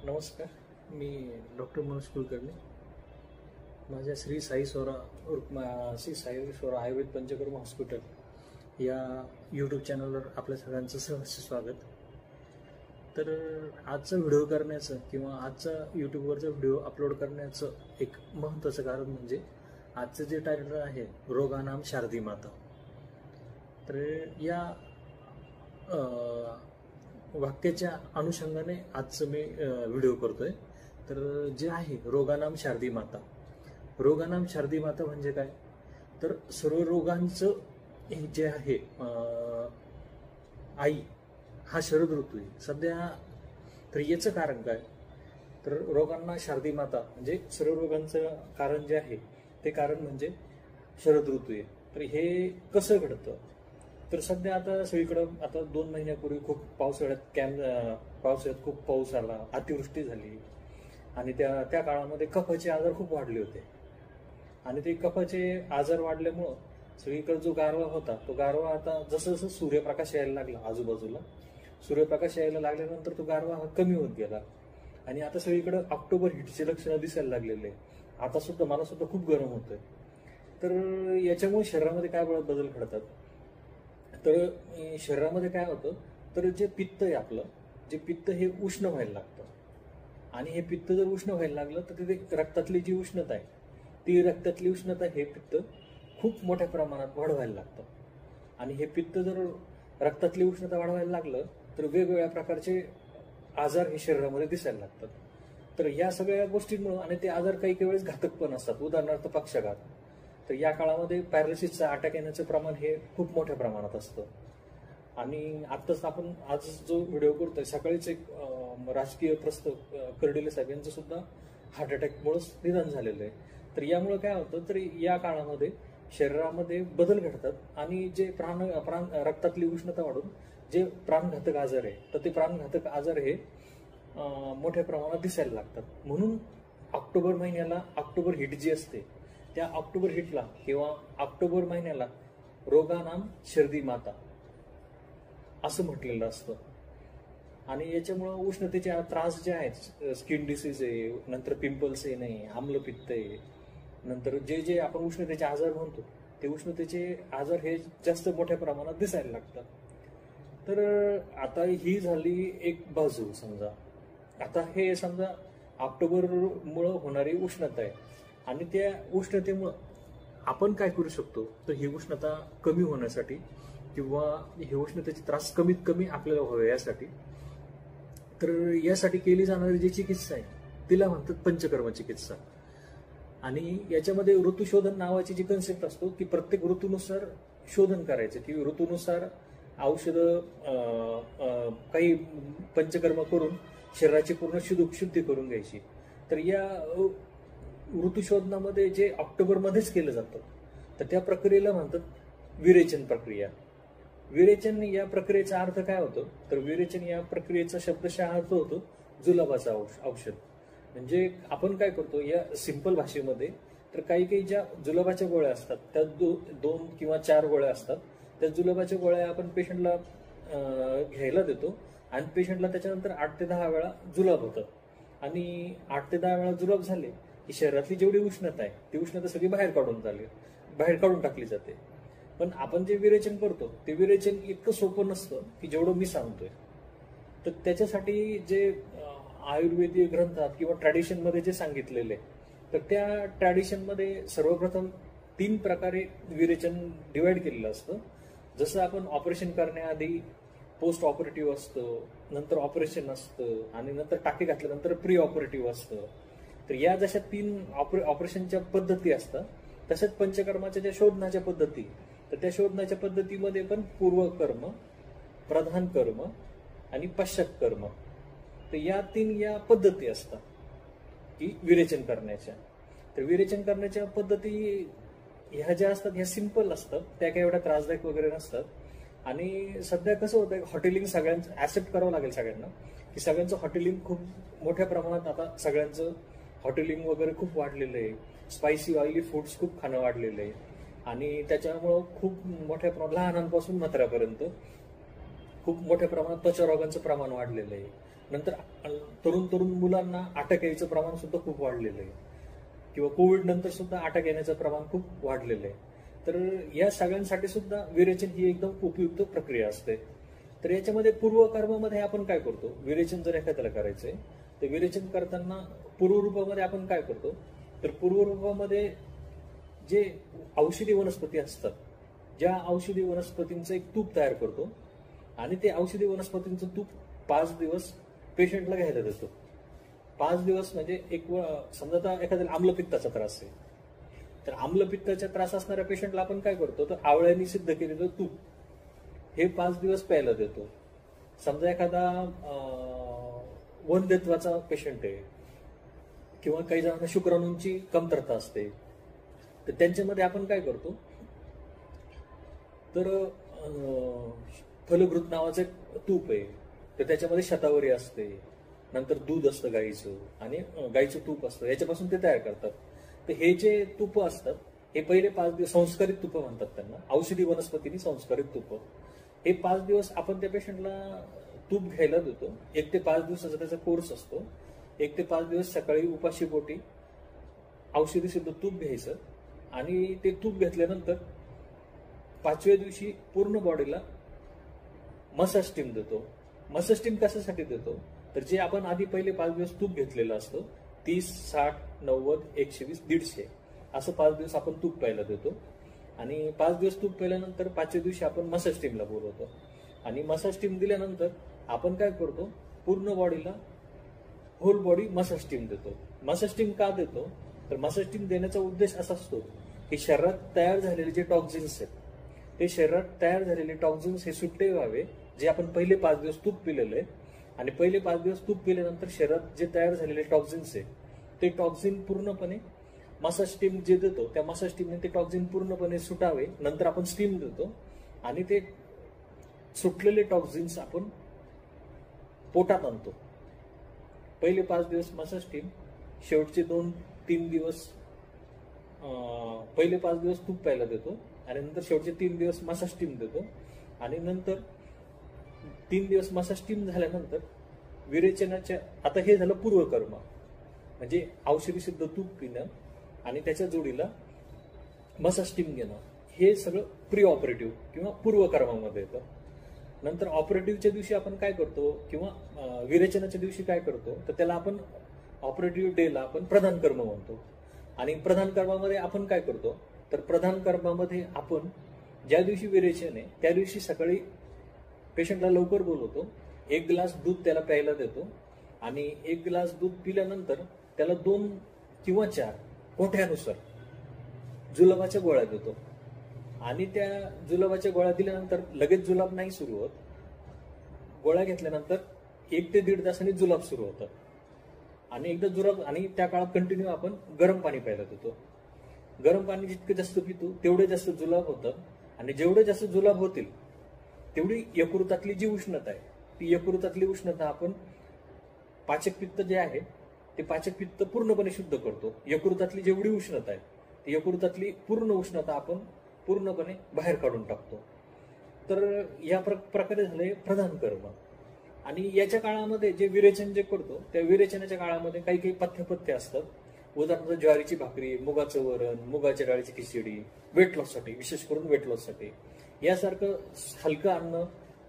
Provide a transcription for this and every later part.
नमस्कार, मी डॉक्टर मनोज कुलकर्णी. माझ्या श्री साई सोरा आयुर्वेद पंचकर्म हॉस्पिटल या यूट्यूब चॅनलवर आपल्या सगळ्यांचं सहर्ष स्वागत. तर आजचा व्हिडिओ करण्याचं किंवा आजचा यूट्यूबवरचा व्हिडिओ अपलोड करण्याचं एक महत्त्वाचं कारण म्हणजे आजचं जे टायटल आहे रोगानाम शारदी माता. तर या वाक्याच्या अनुषंगाने आजचं मी व्हिडिओ करतोय. तर जे आहे रोगानाम शारदी माता. रोगानाम शारदी माता म्हणजे काय, तर सर्व रोगांचं हे जे आहे आई हा शरद ऋतू आहे सध्या. तर याचं कारण काय, तर रोगांना शारदी माता म्हणजे सर्व रोगांचं कारण जे आहे ते कारण म्हणजे शरद ऋतू आहे. तर हे कसं घडतं, तर सध्या आता सगळीकडं आता 2 महिन्यापूर्वी खूप पावसाळ्यात खूप पाऊस आला, अतिवृष्टी झाली आणि त्या काळामध्ये कफाचे आजार खूप वाढले होते. आणि ते कफाचे आजार वाढल्यामुळं सगळीकडे जो गारवा होता तो गारवा आता जसं जसं सूर्यप्रकाश यायला लागला, आजूबाजूला सूर्यप्रकाश यायला लागल्यानंतर तो गारवा हा कमी होत गेला. आणि आता सगळीकडे ऑक्टोबर हिटचे लक्षणं दिसायला लागलेले. आता सुद्धा मला सुद्धा खूप गरम होतंय. तर याच्यामुळे शरीरामध्ये काय बदल घडतात, तर शरीरामध्ये काय होतं, तर जे पित्त आहे आपलं, जे पित्त हे उष्ण व्हायला लागतं. आणि हे पित्त जर उष्ण व्हायला लागलं तर ते रक्तातली जी उष्णता आहे ती रक्तातली उष्णता हे पित्त खूप मोठ्या प्रमाणात वाढवायला लागतं. आणि हे पित्त जर रक्तातली उष्णता वाढवायला लागलं तर वेगवेगळ्या प्रकारचे आजार हे शरीरामध्ये दिसायला लागतात. तर या सगळ्या गोष्टींमुळे, आणि ते आजार काही काही वेळेस घातक पण असतात, उदाहरणार्थ पक्षाघात. तर या काळामध्ये पॅरालिसिसचा अटॅक येण्याचं प्रमाण हे खूप मोठ्या प्रमाणात असतं. आणि आत्ताच आपण आज जो व्हिडिओ करतोय, सकाळीच एक राजकीय प्रस्थ कर्डिले साहेब यांचं सुद्धा हार्ट अटॅकमुळेच निधन झालेलं आहे. तर यामुळे काय होतं, तर या काळामध्ये शरीरामध्ये बदल घडतात आणि जे रक्तातली उष्णता वाढून जे प्राणघातक आजार आहे, तर ते प्राणघातक आजार हे मोठ्या प्रमाणात दिसायला लागतात. म्हणून ऑक्टोबर महिन्याला ऑक्टोबर हिट जी असते त्या ऑक्टोबर हिटला किंवा ऑक्टोबर महिन्याला रोगानाम शारदी माता असं म्हटलेलं असतं. आणि याच्यामुळं उष्णतेचे त्रास जे आहेत, स्किन डिसीज आहे, नंतर पिंपल्स आहे, नाही आम्लपित्त आहे, नंतर जे आपण उष्णतेचे आजार म्हणतो ते उष्णतेचे आजार हे जास्त मोठ्या प्रमाणात दिसायला लागतात. तर आता ही झाली एक बाजू. समजा आता हे समजा ऑक्टोबरमुळं होणारी उष्णता आहे आणि त्या उष्णतेमुळं आपण काय करू शकतो, तर ही उष्णता कमी होण्यासाठी किंवा ही उष्णतेचे त्रास कमीत कमी आपल्याला व्हावे यासाठी, तर यासाठी केली जाणारी जी चिकित्सा आहे तिला म्हणतात पंचकर्म चिकित्सा. आणि याच्यामध्ये ऋतुशोधन नावाची जी कन्सेप्ट असतो की प्रत्येक ऋतूनुसार शोधन करायचं, की ऋतूनुसार औषधं काही पंचकर्म करून शरीराची पूर्ण शुद्धी करून घ्यायची. तर या ऋतुशोधनामध्ये जे ऑक्टोबरमध्येच केलं जातं तर त्या प्रक्रियेला म्हणतात विरेचन प्रक्रिया. विरेचन या प्रक्रियेचा अर्थ काय होतो, तर विरेचन या प्रक्रियेचा शब्दशः अर्थ होतो जुलाबाचं औषध. म्हणजे आपण काय करतो या सिंपल भाषेमध्ये, तर काही काही ज्या जुलाबाच्या गोळ्या असतात त्या 2 किंवा 4 गोळ्या असतात. त्या जुलाबाच्या गोळ्या आपण पेशंटला घ्यायला देतो आणि पेशंटला त्याच्यानंतर 8 ते 10 वेळा जुलाब होतात. आणि 8 ते 10 वेळा जुलाब झाले की शरीरातली जेवढी उष्णता आहे ती उष्णता सगळी बाहेर काढून टाकली जाते. पण आपण जे विरेचन करतो ते विरेचन इतकं सोपं नसतं की जेवढं मी सांगतोय. तर त्याच्यासाठी जे आयुर्वेदीय ग्रंथात किंवा ट्रॅडिशनमध्ये जे सांगितलेले, तर त्या ट्रॅडिशनमध्ये सर्वप्रथम 3 प्रकारे विरेचन डिवाइड केलेलं असतं. जसं आपण ऑपरेशन करण्याआधी पोस्ट ऑपरेटिव्ह असतं, नंतर ऑपरेशन असतं आणि नंतर टाके घातल्यानंतर प्री ऑपरेटिव्ह असतं. तर या जशा 3 ऑपरेशनच्या पद्धती असतात तशाच पंचकर्माच्या ज्या शोधनाच्या पद्धती, तर त्या शोधनाच्या पद्धतीमध्ये पण पूर्वकर्म, प्रधान कर्म आणि पश्चात कर्म, तर या 3 पद्धती असतात की विरेचन करण्याच्या. तर विरेचन करण्याच्या पद्धती ह्या ज्या असतात ह्या सिंपल असतात, त्या काही एवढ्या त्रासदायक वगैरे नसतात. आणि सध्या कसं होतं, हॉटेलिंग सगळ्यांचं ऍक्सेप्ट करावं लागेल सगळ्यांना की सगळ्यांचं हॉटेलिंग खूप मोठ्या प्रमाणात, आता सगळ्यांचं हॉटेलिंग वगैरे खूप वाढलेलं आहे. स्पायसी ऑइली फूड्स खूप खाणं वाढलेलं आहे आणि त्याच्यामुळं खूप मोठ्या लहानांपासून म्हाताऱ्यापर्यंत खूप मोठ्या प्रमाणात त्वचा रोगांचं प्रमाण वाढलेलं आहे. नंतर तरुण मुलांना अटक यायचं प्रमाण सुद्धा खूप वाढलेलं आहे, किंवा कोविड नंतर सुद्धा अटक येण्याचं प्रमाण खूप वाढलेलं आहे. तर या सगळ्यांसाठी सुद्धा विरेचन ही एकदम उपयुक्त प्रक्रिया असते. तर याच्यामध्ये पूर्वकर्मामध्ये आपण काय करतो, विरेचन जर एखाद्याला करायचंय तर विरेचन करताना पूर्वरूपामध्ये आपण काय करतो, तर पूर्वरूपामध्ये जे औषधी वनस्पती असतात, ज्या औषधी वनस्पतींचं एक तूप तयार करतो आणि ते औषधी वनस्पतींचं तूप 5 दिवस पेशंटला घ्यायला देतो. 5 दिवस म्हणजे समजा आता एखाद्याला आम्लपित्ताचा त्रास आहे, तर आम्लपित्ताचा त्रास असणाऱ्या पेशंटला आपण काय करतो, तर आवळ्यांनी सिद्ध केलेलं तूप हे 5 दिवस प्यायला देतो. समजा एखादा वंध्यत्वाचा पेशंट आहे किंवा काही जणांना शुक्राणूंची कमतरता असते, तर त्यांच्यामध्ये आपण काय करतो, तर फलभृत नावाचं एक तूप आहे, तर त्याच्यामध्ये शतावरी असते, नंतर दूध असतं गाईचं आणि गाईचं तूप असतं, याच्यापासून ते तयार करतात. तर हे जे तूप असतात हे पहिले 5 दिवस संस्कारित तुप म्हणतात त्यांना, औषधी वनस्पतींनी संस्कारित तुप. हे 5 दिवस आपण त्या पेशंटला तूप घ्यायला देतो. 1 ते 5 दिवसाचा त्याचा कोर्स असतो. 1 ते 5 दिवस सकाळी उपाशी पोटी औषधी सिद्ध तूप घ्यायचं आणि ते तूप घेतल्यानंतर 5व्या दिवशी पूर्ण बॉडीला मसाज स्टीम देतो. मसाज स्टीम कशासाठी देतो, तर जे आपण आधी पहिले 5 दिवस तूप घेतलेलं असतं, 30, 60, 90, 120, 150 असं 5 दिवस आपण तूप प्यायला देतो. आणि 5 दिवस तूप प्यायल्यानंतर 5व्या दिवशी आपण मसाज स्टीमला बोलवतो. आणि मसाज स्टीम दिल्यानंतर आपण काय करतो, पूर्ण बॉडीला होल बॉडी मसाज स्टीम देतो. मसाज स्टीम का देतो, तर मसाज स्टीम देण्याचा उद्देश असा असतो की शरीरात तयार झालेले जे टॉक्झिन्स आहेत, ते शरीरात तयार झालेले टॉक्झिन्स हे सुट्टे व्हावे, जे आपण पहिले 5 दिवस तूप पिलेलं आहे. आणि पहिले 5 दिवस तूप पिल्यानंतर शरीरात जे तयार झालेले टॉक्झिन्स आहे ते टॉक्झिन पूर्णपणे मसाज स्टीम जे देतो त्या मसाज स्टीमने ते टॉक्झिन पूर्णपणे सुटावे. नंतर आपण स्टीम देतो आणि ते सुटलेले टॉक्झिन्स आपण पोटात आणतो. पहिले 5 दिवस मसाज स्टीम, शेवटचे 2-3 दिवस पहिले 5 दिवस तूप प्यायला देतो आणि नंतर शेवटचे 3 दिवस मसाज स्टीम देतो. आणि नंतर 3 दिवस मसाज स्टीम झाल्यानंतर विरेचनाच्या, आता हे झालं पूर्वकर्म, म्हणजे औषधी सिद्ध तूप पिणं आणि त्याच्या जोडीला मसाज स्टीम घेणं, हे सगळं प्री ऑपरेटिव्ह किंवा पूर्वकर्मामध्ये येतं. नंतर ऑपरेटिव्हच्या दिवशी आपण काय करतो, किंवा विरेचनाच्या दिवशी काय करतो, तर त्याला आपण ऑपरेटिव्ह डेला आपण प्रधान कर्म म्हणतो. आणि प्रधान कर्मामध्ये आपण काय करतो, तर प्रधान कर्मामध्ये आपण ज्या दिवशी विरेचन आहे त्या दिवशी सकाळी पेशंटला लवकर बोलवतो, 1 ग्लास दूध त्याला प्यायला देतो आणि 1 ग्लास दूध पिल्यानंतर त्याला 2 किंवा 4 कोठ्यानुसार जुलाबाच्या गोळ्या देतो. आणि त्या जुलाबाच्या गोळ्या दिल्यानंतर लगेच जुलाब नाही सुरू होत. गोळ्या घेतल्यानंतर 1 ते 1.5 तासांनी जुलाब सुरू होतात. आणि एकदा जुलाब, आणि त्या काळात कंटिन्यू आपण गरम पाणी प्यायला देतो. गरम पाणी जितकं जास्त पितो तेवढे जास्त जुलाब होतात. आणि जेवढे जास्त जुलाब होतील तेवढी यकृतातली जी उष्णता आहे, ती यकृतातली उष्णता आपण पाचक पित्त जे आहे ते पाचक पित्त पूर्णपणे शुद्ध करतो. यकृतातली जेवढी उष्णता आहे ती यकृतातली पूर्ण उष्णता आपण पूर्णपणे बाहेर काढून टाकतो. तर या प्रकारे झाले प्रधान कर्म. आणि याच्या काळामध्ये जे विरेचन जे करतो त्या विरेचनाच्या काळामध्ये काही काही पथ्य असतात. उदाहरणार्थ ज्वारीची भाकरी, मुगाचं वरण, मुगाच्या डाळीची खिचडी, वेट लॉससाठी, विशेष करून वेट लॉससाठी यासारखं हलकं अन्न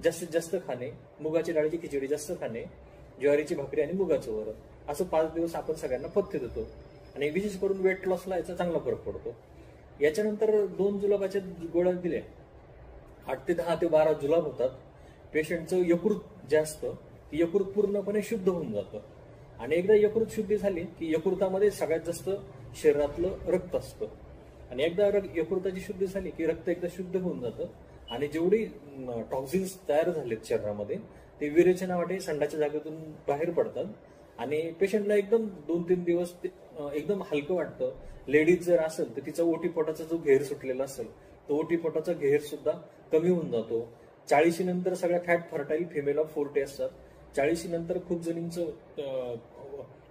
जास्तीत जास्त खाणे, मुगाच्या डाळीची खिचडी जास्त खाणे, ज्वारीची भाकरी आणि मुगाचं वरण, असं 5 दिवस आपण सगळ्यांना पथ्य देतो. आणि विशेष करून वेट लॉसला याचा चांगला फरक पडतो. याच्यानंतर 2 जुलाबाच्या गोळ्या दिल्या, 8 ते 10 ते 12 जुलाब होतात. पेशंटचं यकृत जे असतं ती यकृत पूर्णपणे शुद्ध होऊन जातं. आणि एकदा यकृत शुद्धी झाली की यकृतामध्ये सगळ्यात जास्त शरीरातलं रक्त असतं. आणि एकदा यकृताची शुद्धी झाली की रक्त एकदा शुद्ध होऊन जातं. आणि जेवढी टॉक्झिन्स तयार झालेत शरीरामध्ये ते विरेचनावाटे संडाच्या जागेतून बाहेर पडतात. आणि पेशंटला एकदम 2-3 दिवस एकदम हलकं वाटतं. लेडीज जर असेल तर तिचा ओटीपोटाचा जो घेर सुटलेला असेल तो ओटीपोटाचा घेर सुद्धा कमी होऊन जातो. 40 नंतर सगळ्या फॅट फर्टाईल फिमेल ऑफ 40 असतात. 40 नंतर खूप जणींचं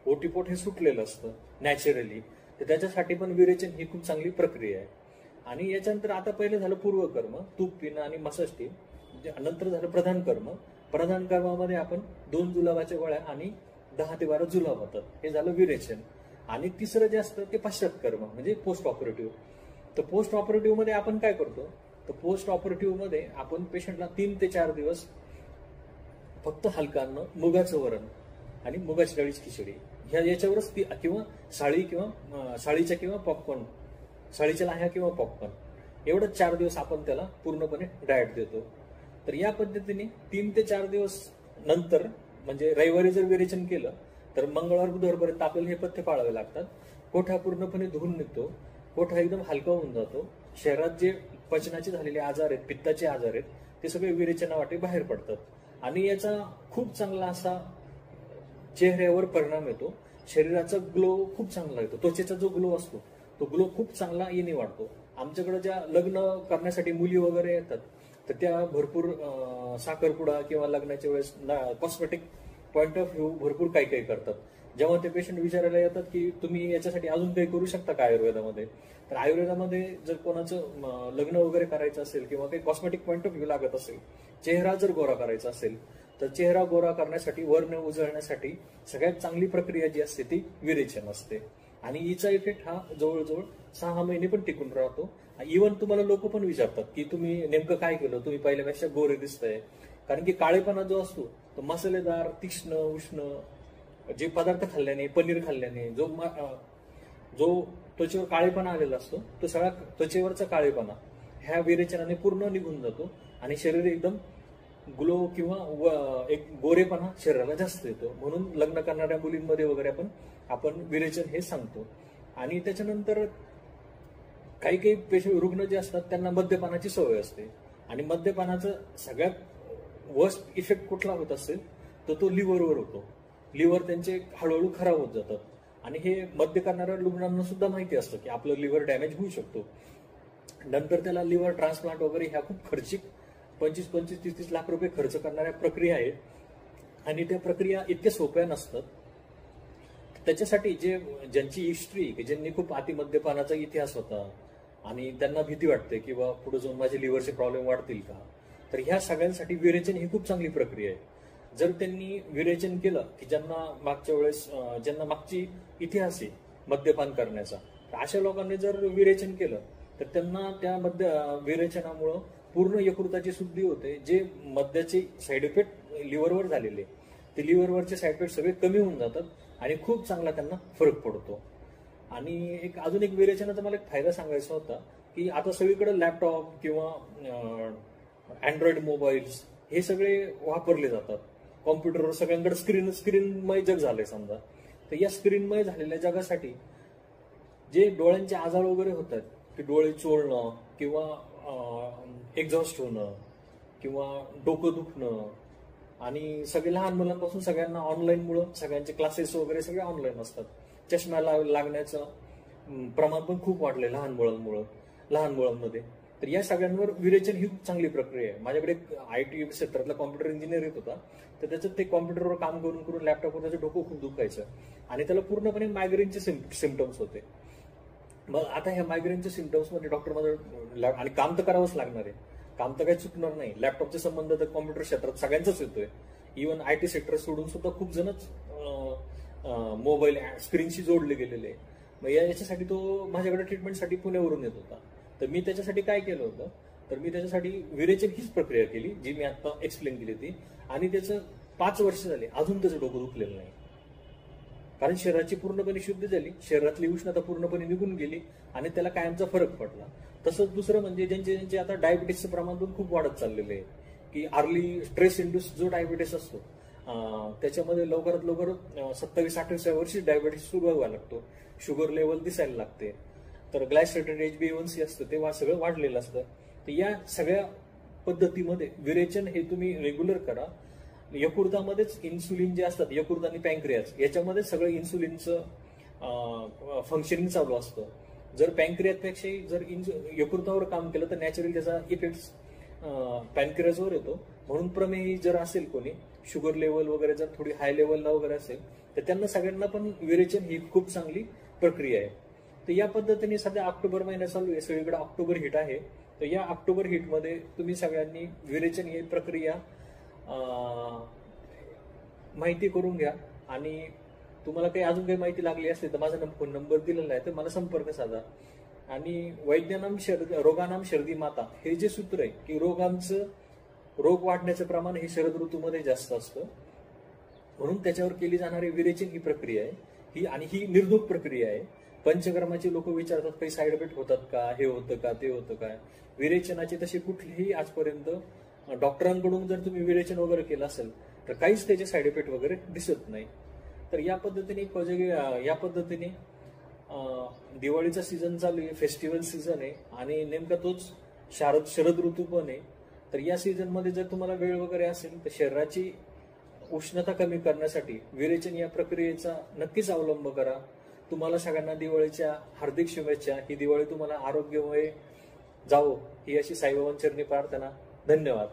ओटीपोट हे सुटलेलं असतं नॅचरली. तर त्याच्यासाठी पण विरेचन ही खूप चांगली प्रक्रिया आहे. आणि याच्यानंतर आता पहिले झालं पूर्वकर्म, तूप पिणं आणि मसाज स्टीम. नंतर झालं प्रधान कर्म. प्रधान कर्मामध्ये आपण 2 जुलाबाच्या गोळ्या आणि 10 ते 12 जुलाब होतात, हे झालं विरेचन. आणि तिसरं जे असतं ते पश्चात कर्म म्हणजे पोस्ट ऑपरेटिव्ह. तर पोस्ट ऑपरेटिव्ह मध्ये आपण काय करतो, तर पोस्ट ऑपरेटिव्ह मध्ये आपण पेशंटला 3 ते 4 दिवस फक्त हलका अन्न, मुगाचं वरण आणि मुगाची डाळीची खिचडी याच्यावरच ती, किंवा साळीच्या किंवा पॉपकॉर्न, साळीच्या लाह्या किंवा पॉपकॉर्न, एवढंच 4 दिवस आपण त्याला पूर्णपणे डाएट देतो. तर या पद्धतीने 3 ते 4 दिवस नंतर, म्हणजे रविवारी जर विरेचन केलं तर मंगळवार बुधवारपर्यंत आपल्याला हे पथ्य पाळावे लागतात. कोठा पूर्णपणे धुवून निघतो, कोठा एकदम हलका होऊन जातो. शरीरात जे पचनाचे झालेले आजार आहेत, पित्ताचे आजार आहेत, ते सगळे विरेचनावाटे बाहेर पडतात. आणि याचा खूप चांगला असा चेहऱ्यावर परिणाम येतो. शरीराचा ग्लो खूप चांगला येतो. त्वचेचा जो ग्लो असतो तो ग्लो खूप चांगला येणे वाढतो. आमच्याकडे ज्या लग्न करण्यासाठी मुली वगैरे येतात तर त्या भरपूर साखरपुडा किंवा लग्नाच्या वेळेस कॉस्मेटिक पॉइंट ऑफ व्ह्यू भरपूर काही काही करतात. जेव्हा ते पेशंट विचारायला येतात की तुम्ही याच्यासाठी अजून काही करू शकता का आयुर्वेदामध्ये, तर आयुर्वेदामध्ये जर कोणाचं लग्न वगैरे करायचं असेल किंवा काही कॉस्मेटिक पॉइंट ऑफ व्ह्यू लागत असेल, चेहरा जर गोरा करायचा असेल, तर चेहरा गोरा करण्यासाठी, वर्ण उजळण्यासाठी सगळ्यात चांगली प्रक्रिया जी असते ती विरेचन असते. आणि हिचा इफेक्ट हा जवळजवळ 6 महिने पण टिकून राहतो. इव्हन तुम्हाला लोक पण विचारतात की तुम्ही नेमकं काय केलं, तुम्ही पहिल्यापेक्षा गोरे दिसताय. कारण की काळेपणा जो असतो तो मसालेदार, तीक्ष्ण, उष्ण जे पदार्थ खाल्ल्याने, पनीर खाल्ल्याने जो त्वचेवर काळेपणा आलेला असतो, तो सगळा त्वचेवरचा काळेपणा ह्या विरेचनाने पूर्ण निघून जातो आणि शरीर एकदम ग्लो किंवा एक गोरेपणा शरीराला जास्त येतो. म्हणून लग्न करणाऱ्या मुलींमध्ये वगैरे आपण विरेचन हे सांगतो. आणि त्याच्यानंतर काही काही रुग्ण जे असतात त्यांना मद्यपानाची सवय असते आणि मद्यपानाचा सगळ्यात वर्स्ट इफेक्ट कुठला होत असेल तर तो लिव्हरवर होतो. लिव्हर त्यांचे हळूहळू खराब होत जातात आणि हे मद्य करणाऱ्या रुग्णांना सुद्धा माहिती असतं की आपलं लिव्हर डॅमेज होऊ शकतो. नंतर त्याला लिव्हर ट्रान्सप्लांट वगैरे ह्या खूप खर्चिक 25-25, 30-30 लाख रुपये खर्च करणाऱ्या प्रक्रिया आहेत आणि त्या प्रक्रिया इतक्या सोप्या नसतात. त्याच्यासाठी ज्यांची हिस्ट्री, की ज्यांनी खूप अतिमद्यपानाचा इतिहास होता आणि त्यांना भीती वाटते की बा पुढे जाऊन माझे लिव्हरचे प्रॉब्लेम वाढतील का, तर ह्या सगळ्यांसाठी विरेचन ही खूप चांगली प्रक्रिया आहे. जर त्यांनी विरेचन केलं, की ज्यांना मागच्या वेळेस ज्यांना मागची इतिहास आहे मद्यपान करण्याचा, तर अशा लोकांनी जर विरेचन केलं तर त्यांना त्या विरेचनामुळं पूर्ण यकृताची शुद्धी होते. जे मद्याचे साईड इफेक्ट लिव्हरवर झालेले, ते लिव्हरवरचे साईड इफेक्ट सगळे कमी होऊन जातात आणि खूप चांगला त्यांना फरक पडतो. आणि अजून एक विरेचनाचा मला एक फायदा सांगायचा होता की आता सगळीकडे लॅपटॉप किंवा अँड्रॉइड मोबाईल्स हे सगळे वापरले जातात. कॉम्प्युटरवर सगळ्यांकडे स्क्रीनमय जग झालंय समजा. तर या स्क्रीनमय झालेल्या जगासाठी जे डोळ्यांचे आजार वगैरे होतात, की डोळे चोळणं किंवा एक्झॉस्ट होणं किंवा डोकं दुखणं, आणि सगळे लहान मुलांपासून सगळ्यांना ऑनलाईनमुळं सगळ्यांचे क्लासेस वगैरे सगळे ऑनलाईन असतात. चष्मा लागण्याचं प्रमाण पण खूप वाढलंय लहान मुलांमध्ये. तर या सगळ्यांवर विरेचन ही खूप चांगली प्रक्रिया आहे. माझ्याकडे IT क्षेत्रातला कॉम्प्युटर इंजिनियर येत होता, तर त्याचं ते कॉम्प्युटरवर काम करून लॅपटॉपवर त्याचं डोकं खूप दुखायचं आणि त्याला पूर्णपणे मायग्रेनचे सिम्पटम्स होते. मग आता ह्या मायग्रेनच्या सिम्पटम्समध्ये डॉक्टरमध्ये आणि काम तर करावंच लागणार आहे, काम तर काही चुकणार नाही. लॅपटॉपचे संबंध तर कॉम्प्युटर क्षेत्रात सगळ्यांचाच येतोय. इव्हन IT सेक्टर सोडून सुद्धा खूप जणच मोबाईल स्क्रीनशी जोडले गेलेले आहे. मग याच्यासाठी तो माझ्याकडे ट्रीटमेंटसाठी पुण्यावरून येत होता. तर मी त्याच्यासाठी काय केलं होतं, तर मी त्याच्यासाठी विरेचन हीच प्रक्रिया केली जी मी आता एक्सप्लेन केली होती. आणि त्याचं 5 वर्ष झाले अजून त्याचं डोकं दुखलेलं नाही, कारण शरीराची पूर्णपणे शुद्धी झाली, शरीरातली उष्णता पूर्णपणे निघून गेली आणि त्याला कायमचा फरक पडला. तसंच दुसरं म्हणजे ज्यांचे आता डायबिटीसचं प्रमाण पण खूप वाढत चाललेलं आहे, की अर्ली स्ट्रेस इंड्यूस जो डायबिटीस असतो त्याच्यामध्ये लवकरात लवकर 27-28व्या वर्षी डायबिटीस सुरू व्हायला लागतो, शुगर लेवल दिसायला लागते, तर ग्लायसेटेड HbA1c असतं ते सगळं वाढलेलं असतं. तर या सगळ्या पद्धतीमध्ये विरेचन हे तुम्ही रेग्युलर करा. यकृतामध्येच इन्सुलिन जे असतात, यकृत आणि पॅन्क्रियाज याच्यामध्ये सगळं इन्सुलिनचं फंक्शनिंग चालू असतं. जर पॅन्क्रियाजपेक्षा जर यकृतावर काम केलं तर नॅचरली त्याचा इफेक्ट पॅन्क्रियाजवर येतो. म्हणून प्रमेही जर असेल कोणी, शुगर लेवल वगैरे जर थोडी हाय लेवलला वगैरे असेल, तर त्यांना सगळ्यांना पण विरेचन ही खूप चांगली प्रक्रिया आहे. तर या पद्धतीने सध्या ऑक्टोबर महिना चालू आहे, सगळीकडे ऑक्टोबर हिट आहे तर या ऑक्टोबर हिटमध्ये तुम्ही सगळ्यांनी विरेचन ही प्रक्रिया माहिती करून घ्या. आणि तुम्हाला काही अजून काही माहिती लागली असली तर माझा फोन नंबर दिलेला आहे, तर मला संपर्क साधा. आणि वैज्ञानाम रोगानाम शरदी माता हे जे सूत्र आहे की रोग वाढण्याचं प्रमाण हे शरद ऋतूमध्ये जास्त असतं, म्हणून त्याच्यावर केली जाणारी विरेचन ही प्रक्रिया आहे आणि ही निर्धोक प्रक्रिया आहे. पंचकर्माचे लोक विचारतात काही साईड इफेक्ट होतात का, हे होतं का, ते होतं काय. विरेचनाचे तसे कुठलेही आजपर्यंत डॉक्टरांकडून जर तुम्ही विरेचन वगैरे केलं असेल तर काहीच त्याचे साईड इफेक्ट वगैरे दिसत नाही. तर या पद्धतीने दिवाळीचा सीझन चालू आहे, फेस्टिवल सीझन आहे आणि नेमका तोच शरद ऋतू पण आहे. तर या सीझनमध्ये जर तुम्हाला वेळ वगैरे असेल तर शरीराची उष्णता कमी करण्यासाठी विरेचन या प्रक्रियेचा नक्कीच अवलंब करा. तुम्हाला सगळ्यांना दिवाळीच्या हार्दिक शुभेच्छा. ही दिवाळी तुम्हाला आरोग्यमय जावो ही अशी साईबाबांचरणी प्रार्थना. धन्यवाद.